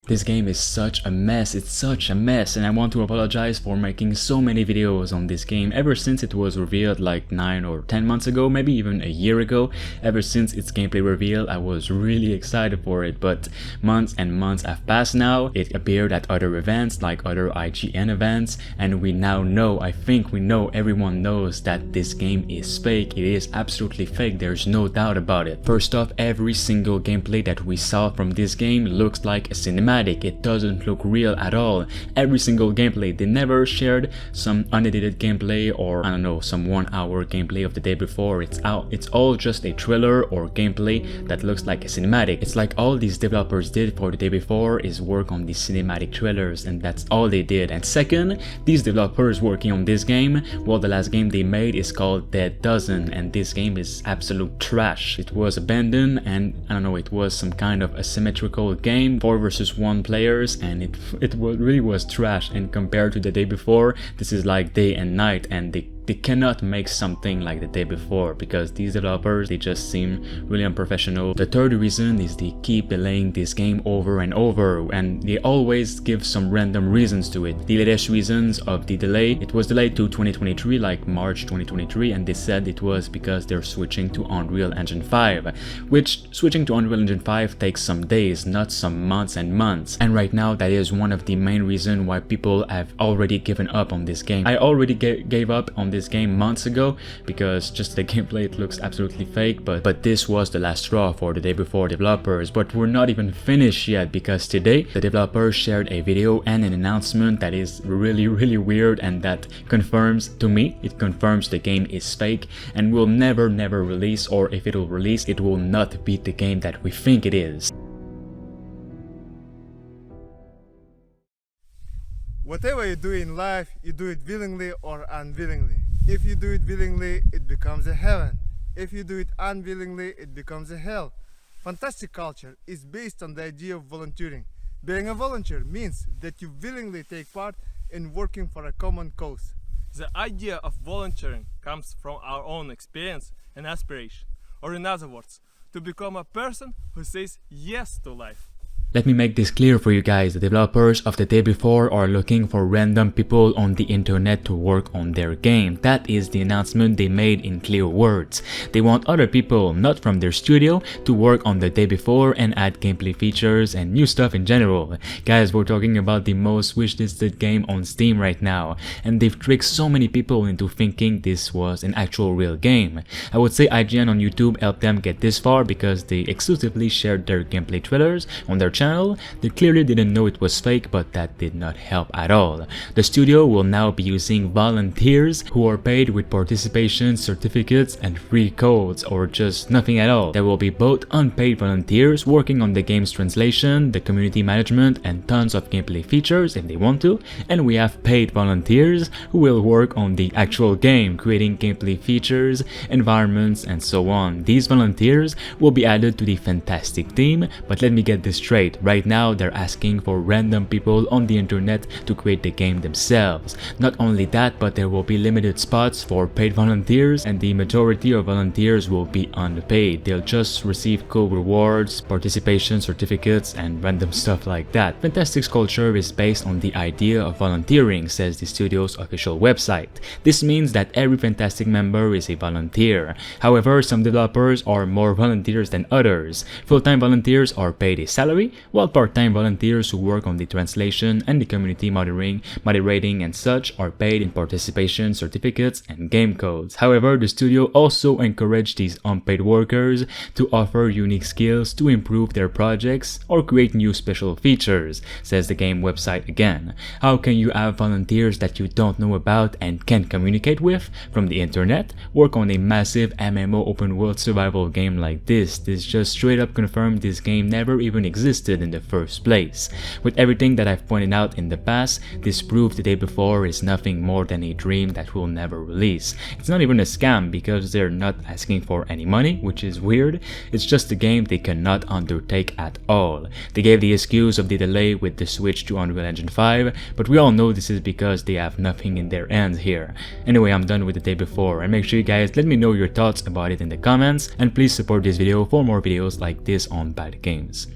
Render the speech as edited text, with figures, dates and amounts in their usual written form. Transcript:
This game is such a mess, it's such a mess, and I want to apologize for making so many videos on this game ever since it was revealed like 9 or 10 months ago, maybe even a year ago. Ever since its gameplay reveal, I was really excited for it, but months and months have passed now. It appeared at other events like other IGN events, and we now know, I think we know, everyone knows that this game is fake. It is absolutely fake, there's no doubt about it. First off, every single gameplay that we saw from this game looks like a cinematic. It doesn't look real at all. Every single gameplay, they never shared some unedited gameplay or I don't know, some 1 hour gameplay of the day before it's out. It's all just a trailer or gameplay that looks like a cinematic. It's like all these developers did for the day before is work on these cinematic trailers, and that's all they did. And second, these developers working on this game, well, the last game they made is called Dead Dozen, and this game is absolute trash. It was abandoned, and I don't know, it was some kind of asymmetrical game, 4 versus 1 players, and it really was trash. And compared to the day before, this is like day and night, and they cannot make something like the day before because these developers, they just seem really unprofessional. The third reason is they keep delaying this game over and over, and they always give some random reasons to it. The latest reasons of the delay, it was delayed to 2023, like March 2023, and they said it was because they're switching to Unreal Engine 5, which switching to Unreal Engine 5 takes some days, not some months and months. And right now, that is one of the main reasons why people have already given up on this game. I already gave up on this game months ago because just the gameplay, it looks absolutely fake, but this was the last straw for the day before developers. But we're not even finished yet, because today the developers shared a video and an announcement that is really weird, and that confirms, to me, it confirms the game is fake and will never release, or if it will release, it will not beat the game that we think it is. Whatever you do in life, you do it willingly or unwillingly. If you do it willingly, it becomes a heaven. If you do it unwillingly, it becomes a hell. Fntastic culture is based on the idea of volunteering. Being a volunteer means that you willingly take part in working for a common cause. The idea of volunteering comes from our own experience and aspiration, or in other words, to become a person who says yes to life. Let me make this clear for you guys. The developers of the day before are looking for random people on the internet to work on their game. That is the announcement they made in clear words. They want other people, not from their studio, to work on the day before and add gameplay features and new stuff in general. Guys, we're talking about the most wishlisted game on Steam right now, and they've tricked so many people into thinking this was an actual real game. I would say IGN on YouTube helped them get this far because they exclusively shared their gameplay trailers on their channel. They clearly didn't know it was fake, but that did not help at all. The studio will now be using volunteers who are paid with participation certificates and free codes, or just nothing at all. There will be both unpaid volunteers working on the game's translation, the community management, and tons of gameplay features if they want to, and we have paid volunteers who will work on the actual game, creating gameplay features, environments, and so on. These volunteers will be added to the Fntastic team, but let me get this straight. Right now, they're asking for random people on the internet to create the game themselves. Not only that, but there will be limited spots for paid volunteers, and the majority of volunteers will be unpaid. They'll just receive cool rewards, participation certificates, and random stuff like that. Fntastic's culture is based on the idea of volunteering, says the studio's official website. This means that every Fntastic member is a volunteer. However, some developers are more volunteers than others. Full-time volunteers are paid a salary, while part-time volunteers who work on the translation and the community moderating and such are paid in participation certificates and game codes. However, the studio also encouraged these unpaid workers to offer unique skills to improve their projects or create new special features, says the game website again. How can you have volunteers that you don't know about and can't communicate with from the internet work on a massive MMO open world survival game like this? This just straight up confirmed this game never even existed in the first place. With everything that I've pointed out in the past, this proof the day before is nothing more than a dream that will never release. It's not even a scam because they're not asking for any money, which is weird. It's just a game they cannot undertake at all. They gave the excuse of the delay with the switch to Unreal Engine 5, but we all know this is because they have nothing in their hands here. Anyway, I'm done with the day before, and make sure you guys let me know your thoughts about it in the comments, and please support this video for more videos like this on bad games.